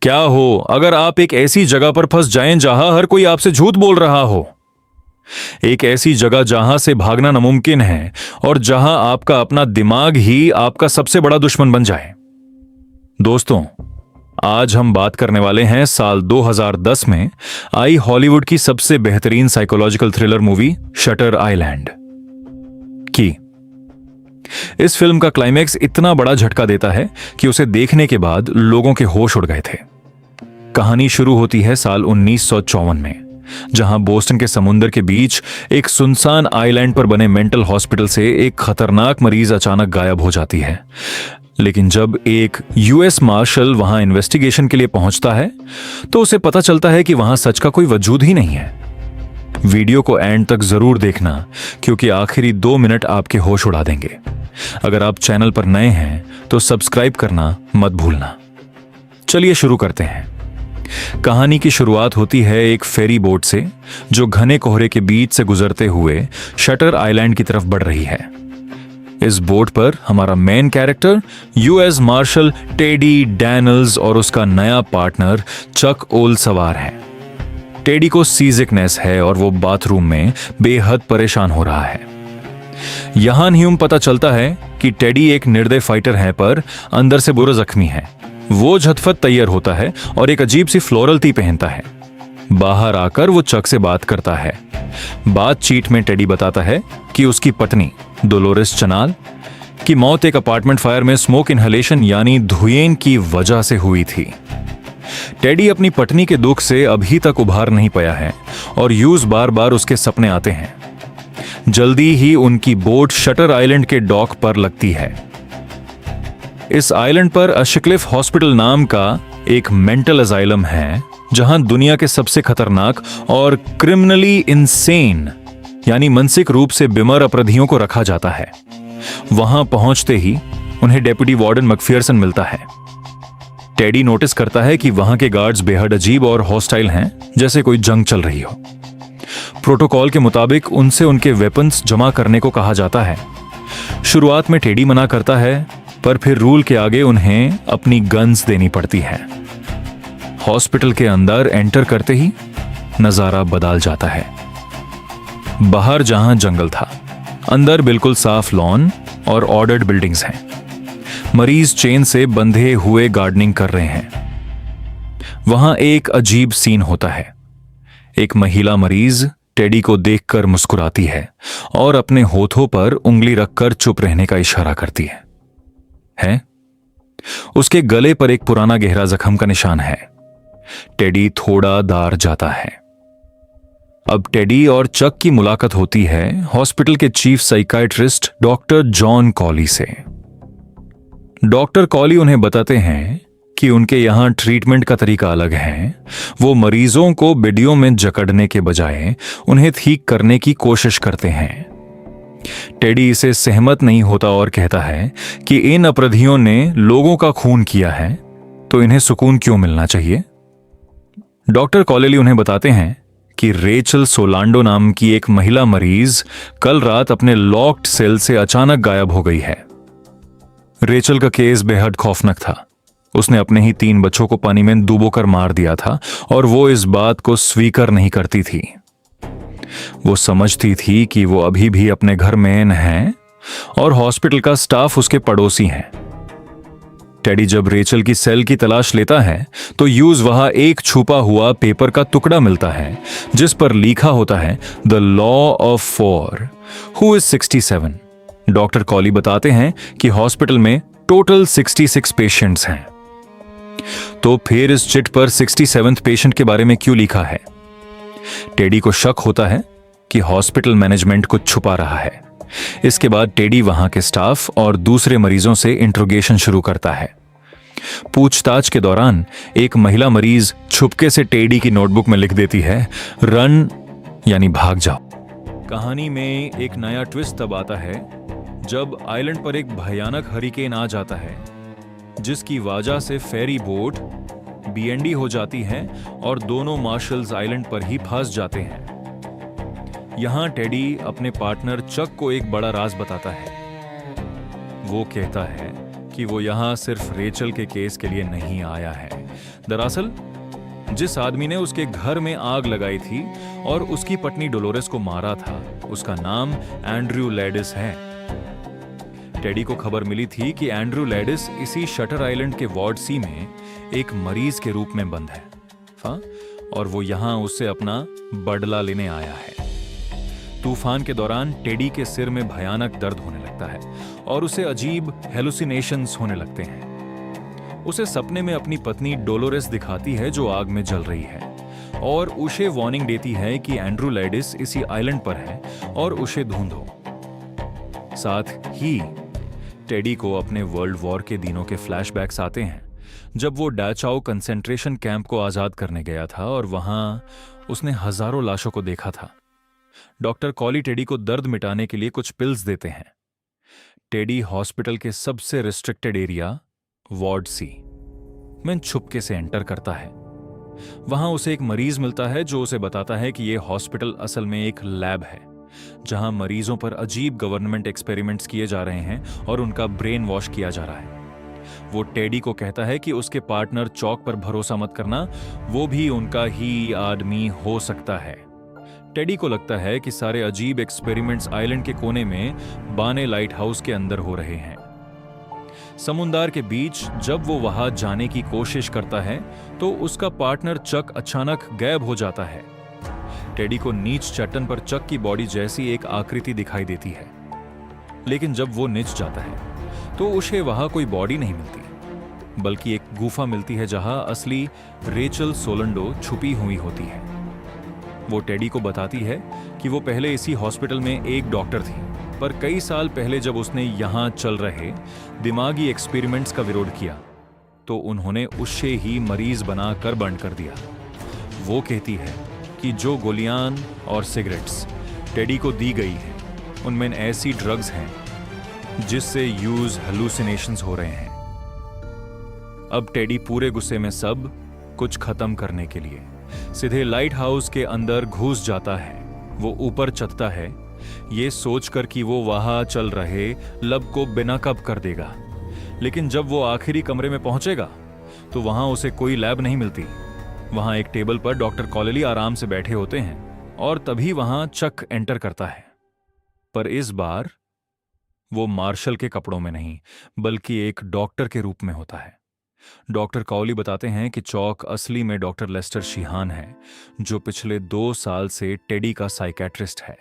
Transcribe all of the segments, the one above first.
क्या हो अगर आप एक ऐसी जगह पर फंस जाएं जहां हर कोई आपसे झूठ बोल रहा हो, एक ऐसी जगह जहां से भागना नामुमकिन है और जहां आपका अपना दिमाग ही आपका सबसे बड़ा दुश्मन बन जाए। दोस्तों, आज हम बात करने वाले हैं साल 2010 में आई हॉलीवुड की सबसे बेहतरीन psychological thriller movie shutter island की। इस फिल्म का क्लाइमैक्स इतना बड़ा झटका देता है कि उसे देखने के बाद लोगों के होश उड़ गए थे। कहानी शुरू होती है साल 1954 में, जहां बोस्टन के समुद्र के बीच एक सुनसान आइलैंड पर बने मेंटल हॉस्पिटल से एक खतरनाक मरीज अचानक गायब हो जाती है। लेकिन जब एक यूएस मार्शल वहां इन्वेस्टिगेशन के लिए पहुंचता है तो उसे पता चलता है कि वहां सच का कोई वजूद ही नहीं है। वीडियो को एंड तक जरूर देखना, क्योंकि आखिरी 2 मिनट आपके होश उड़ा देंगे। अगर आप चैनल पर नए हैं तो सब्सक्राइब करना मत भूलना। चलिए शुरू करते हैं। कहानी की शुरुआत होती है एक फेरी बोट से, जो घने कोहरे के बीच से गुजरते हुए शटर आइलैंड की तरफ बढ़ रही है। इस बोट पर हमारा main character US marshal Teddy Daniels और उसका नया पार्टनर चक ओल सवार है। टेडी को सीजिकनेस है और वो बाथरूम में बेहद परेशान हो रहा है। यहां ह्यूम पता चलता है कि टेडी एक निर्दय फाइटर है, पर अंदर से बुरा जख्मी है। वो झटफट तैयार होता है और एक अजीब सी फ्लोरल टी पहनता है। बाहर आकर वो चक से बात करता है। बातचीत में टेडी बताता है कि उसकी पत्नी डोलोरेस चनाल की मौत एक अपार्टमेंट फायर में स्मोक इनहेलेशन यानी धुएं की वजह से हुई थी। टेडी अपनी पत्नी के दुख से अभी तक उभार नहीं पाया है और यूज बार बार उसके सपने आते हैं। जल्दी ही उनकी बोट शटर आइलैंड के डॉक पर लगती है। इस आइलैंड पर अशक्लिफ हॉस्पिटल नाम का एक मेंटल अजाइलम है, जहां दुनिया के सबसे खतरनाक और क्रिमिनली इंसेन यानी मानसिक रूप से बीमार अपराधियों को रखा जाता है। वहां पहुंचते ही उन्हें डेप्यूटी वार्डन मैकफियरसन मिलता है। टेडी नोटिस करता है कि वहां के गार्ड्स बेहद अजीब और हॉस्टाइल हैं, जैसे कोई जंग चल रही हो। प्रोटोकॉल के मुताबिक उनसे उनके वेपन्स जमा करने को कहा जाता है। शुरुआत में टेडी मना करता है, पर फिर रूल के आगे उन्हें अपनी गन्स देनी पड़ती है। हॉस्पिटल के अंदर एंटर करते ही नजारा बदल जाता है। बाहर जहां जंगल था, अंदर बिल्कुल साफ लॉन और ऑर्डर्ड बिल्डिंग्स हैं। मरीज चेन से बंधे हुए गार्डनिंग कर रहे हैं। वहां एक अजीब सीन होता है। एक महिला मरीज टेडी को देखकर मुस्कुराती है और अपने होठों पर उंगली रखकर चुप रहने का इशारा करती है। उसके गले पर एक पुराना गहरा जख्म का निशान है। टेडी थोड़ा दार जाता है। अब टेडी और चक की मुलाकात होती है हॉस्पिटल के चीफ साइकाइट्रिस्ट डॉक्टर जॉन कॉली से। डॉक्टर कॉली उन्हें बताते हैं कि उनके यहां ट्रीटमेंट का तरीका अलग है। वो मरीजों को बेडियों में जकड़ने के बजाय उन्हें ठीक करने की कोशिश करते हैं। टेडी इसे सहमत नहीं होता और कहता है कि इन अपराधियों ने लोगों का खून किया है, तो इन्हें सुकून क्यों मिलना चाहिए। डॉक्टर कॉलेली उन्हें बताते हैं कि रेचल सोलांडो नाम की एक महिला मरीज कल रात अपने लॉक्ड सेल से अचानक गायब हो गई है। रेचल का केस बेहद खौफनाक था। उसने अपने ही 3 बच्चों को पानी में डुबोकर मार दिया था और वो इस बात को स्वीकार नहीं करती थी। वो समझती थी कि वो अभी भी अपने घर में है और हॉस्पिटल का स्टाफ उसके पड़ोसी हैं। टेडी जब रेचल की सेल की तलाश लेता है तो यूज वहां एक छुपा हुआ पेपर का टुकड़ा मिलता है, जिस पर लिखा होता है the law of 4 who is 67। Doctor कॉली बताते हैं कि हॉस्पिटल में टोटल 66 पेशेंट्स हैं। तो फिर इस चिट पर 67th पेशेंट के बारे में क्यों लिखा है। टेडी को शक होता है कि हॉस्पिटल मैनेजमेंट कुछ छुपा रहा है। इसके बाद टेडी वहां के स्टाफ और दूसरे मरीजों से इंट्रोगेशन शुरू करता है। पूछताछ के दौरान एक महिला मरीज छुपके से टेडी की नोटबुक में लिख देती है, रन यानी भाग जाओ। कहानी में एक नया ट्विस्ट तब आता है जब आइलैंड पर एक भयानक हरिकेन आ जाता है, जिसकी वजह से फेरी बोट बीएनडी हो जाती है और दोनों मार्शल्स आइलैंड पर ही फंस जाते हैं। यहां टेडी अपने पार्टनर चक को एक बड़ा राज बताता है। वो कहता है कि वो यहां सिर्फ रेचल के केस के लिए नहीं आया है। दरअसल जिस आदमी ने उसके घर में आग लगाई थी और उसकी पत्नी डोलोरेस को मारा था, उसका नाम एंड्रयू लैडिस है। टेडी को खबर मिली थी कि एंड्रयू लैडिस इसी शटर आइलैंड के वार्ड सी में एक मरीज के रूप में बंद है, और वो यहां उससे अपना बदला लेने आया है। तूफान के दौरान टेडी के सिर में भयानक दर्द होने लगता है और उसे अजीब हेलुसिनेशंस होने लगते हैं। उसे सपने में अपनी पत्नी डोलोरेस दिखाती है जो आग में जल रही है और उसे वार्निंग देती है कि एंड्रयू लैडिस इसी आइलैंड पर है और उसे ढूंढो। साथ ही टेडी को अपने वर्ल्ड वॉर के दिनों के फ्लैशबैक्स आते हैं, जब वो डाचाओ कंसेंट्रेशन कैंप को आजाद करने गया था और वहां उसने हजारों लाशों को देखा था। डॉक्टर कॉली टेडी को दर्द मिटाने के लिए कुछ पिल्स देते हैं। टेडी हॉस्पिटल के सबसे रिस्ट्रिक्टेड एरिया वार्ड सी में छुपके से एंटर करता है। वहां उसे एक मरीज मिलता है जो उसे बताता है कि यह हॉस्पिटल असल में एक लैब है जहां मरीजों पर अजीब गवर्नमेंट एक्सपेरिमेंट्स किए जा रहे हैं और उनका ब्रेन वॉश किया जा रहा है। वो टेडी को कहता है कि उसके पार्टनर चौक पर भरोसा मत करना, वो भी उनका ही आदमी हो सकता है। टेडी को लगता है कि सारे अजीब एक्सपेरिमेंट्स आइलैंड के कोने में बाने लाइट हाउस के अंदर हो रहे हैं। समुद्र के बीच जब वो वहां जाने की कोशिश करता है तो उसका पार्टनर चक अचानक गायब हो जाता है। टेडी को नीच चट्टान पर चक की बॉडी जैसी एक आकृति दिखाई देती है, लेकिन जब वो नीच जाता है तो उसे वहां कोई बॉडी नहीं मिलती, बल्कि एक गुफा मिलती है जहां असली रेचल सोलंडो छुपी हुई होती है। वो टेडी को बताती है कि वो पहले इसी हॉस्पिटल में एक डॉक्टर थी, पर कई साल पहले जब उसने यहां चल रहे दिमागी एक्सपेरिमेंट्स का विरोध किया तो उन्होंने उसे ही मरीज बनाकर बंद कर दिया। वो कहती है कि जो गोलियां और सिगरेट्स टेडी को दी गई हैं उनमें ऐसी ड्रग्स हैं जिससे यूज हेलुसिनेशंस हो रहे हैं। अब टेडी पूरे गुस्से में सब कुछ खत्म करने के लिए सीधे लाइट हाउस के अंदर घुस जाता है। वो ऊपर चढ़ता है ये सोचकर कि वो वहां चल रहे लब को बिना कब कर देगा, लेकिन जब वो आखिरी कमरे में पहुंचेगा तो वहां उसे कोई लैब नहीं मिलती। वहां एक टेबल पर डॉक्टर कॉलेली आराम से बैठे होते हैं और तभी वहां चक एंटर करता है, पर इस बार वो मार्शल के कपड़ों में नहीं बल्कि एक डॉक्टर के रूप में होता है। डॉक्टर कॉली बताते हैं कि चौक असली में डॉक्टर लेस्टर शीहान है जो पिछले 2 साल से टेडी का साइकेट्रिस्ट है।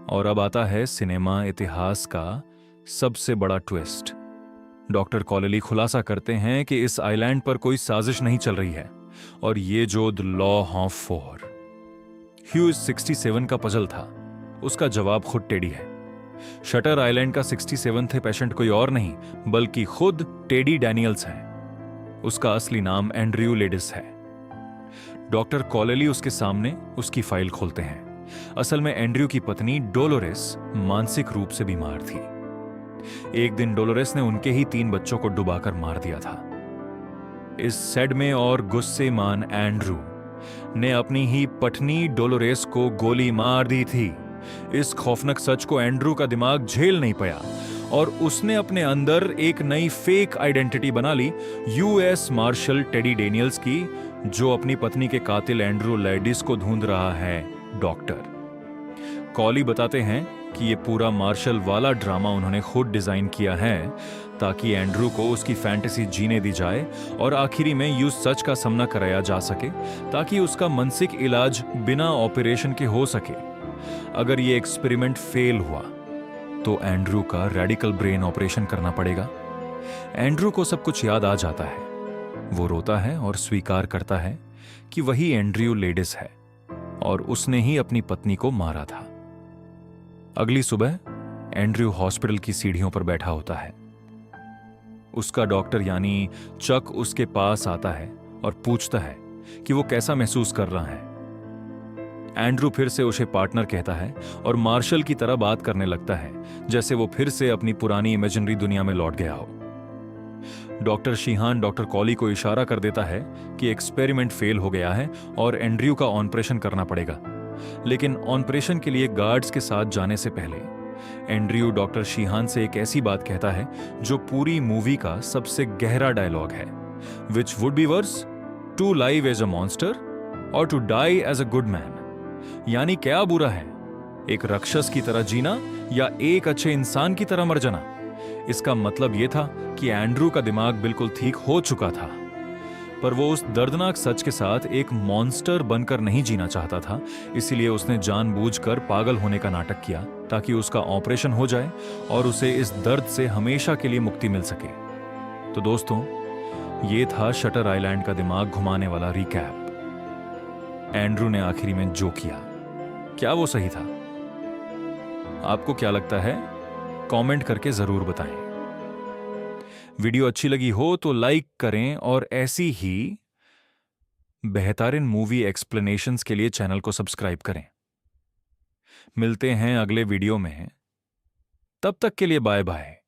और अब आता है सिनेमा इतिहास का सबसे बड़ा ट्विस्ट। डॉक्टर कॉलेली खुलासा करते हैं कि इस आइलैंड पर कोई साजिश नहीं चल रही है और ये जो द लॉ ऑफ 4 ह्यूज 67 का पजल था उसका जवाब खुद टेडी है। शटर आइलैंड का 67th पेशेंट कोई और नहीं बल्कि खुद टेडी डैनियल्स है। उसका असली नाम एंड्रयू लैडिस है। डॉक्टर कॉलेली उसके सामने उसकी फाइल खोलते हैं। असल में एंड्रयू की पत्नी डोलोरेस मानसिक रूप से बीमार थी। एक दिन डोलोरेस ने उनके ही 3 बच्चों को डुबाकर मार दिया था। इस सैडमे और गुस्सेमान एंड्रू ने अपनी ही पत्नी डोलोरेस को गोली मार दी थी। इस खौफनाक सच को एंड्रू का दिमाग झेल नहीं पाया और उसने अपने अंदर एक नई फेक आइडेंटिटी बना ली, यूएस मार्शल टेडी डेनियल्स की, जो अपनी पत्नी के कातिल एंड्रू लैडिस को ढूंढ रहा है डॉक्टर। कॉली बताते हैं कि ये पूरा मार्शल वाला ड्रामा उन्होंने खुद डिजाइन किया है ताकि एंड्रू को उसकी फैंटेसी जीने दी जाए और आखिरी में यूं सच का सामना कराया जा सके ताकि उसका मानसिक इलाज बिना ऑपरेशन के हो सके। अगर ये एक्सपेरिमेंट फेल हुआ तो एंड्रू का रेडिकल ब्रेन ऑपरेशन करना पड़ेगा। एंड्रू को सब कुछ याद आ जाता है। वो रोता है और स्वीकार करता है कि वही एंड्रयू लैडिस है और उसने ही अपनी पत्नी को मारा था। अगली सुबह एंड्रयू हॉस्पिटल की सीढ़ियों पर बैठा होता है। उसका डॉक्टर यानी चक उसके पास आता है और पूछता है कि वो कैसा महसूस कर रहा है। एंड्रू फिर से उसे पार्टनर कहता है और मार्शल की तरह बात करने लगता है जैसे वो फिर से अपनी पुरानी इमेजिनरी दुनिया में लौट गया हो। डॉक्टर शीहान डॉक्टर कॉली को इशारा कर देता है कि एक्सपेरिमेंट फेल हो गया है और एंड्रयू का ऑपरेशन करना पड़ेगा, लेकिन ऑपरेशन के लिए गार्ड्स के साथ जाने से पहले एंड्रयू डॉक्टर शीहान से एक ऐसी बात कहता है जो पूरी मूवी का सबसे गहरा डायलॉग है, which would be worse to live as a monster और to die as a good man. यानी क्या बुरा है, एक राक्षस की तरह जीना या एक अच्छे इंसान की तरह मर जाना? इसका मतलब यह था कि एंड्रू का दिमाग बिल्कुल ठीक हो चुका था, पर वो उस दर्दनाक सच के साथ एक मॉन्स्टर बनकर नहीं जीना चाहता था। इसीलिए उसने जानबूझकर पागल होने का नाटक किया ताकि उसका ऑपरेशन हो जाए और उसे इस दर्द से हमेशा के लिए मुक्ति मिल सके। तो दोस्तों, ये था शटर आइलैंड का दिमाग घुमाने वाला रिकैप। एंड्रू ने आखिरी में जो किया, क्या वो सही था? आपको क्या लगता है? कमेंट करके जरूर बताएं। वीडियो अच्छी लगी हो तो लाइक करें और ऐसी ही बेहतरीन मूवी एक्सप्लेनेशंस के लिए चैनल को सब्सक्राइब करें। मिलते हैं अगले वीडियो में, तब तक के लिए बाय बाय।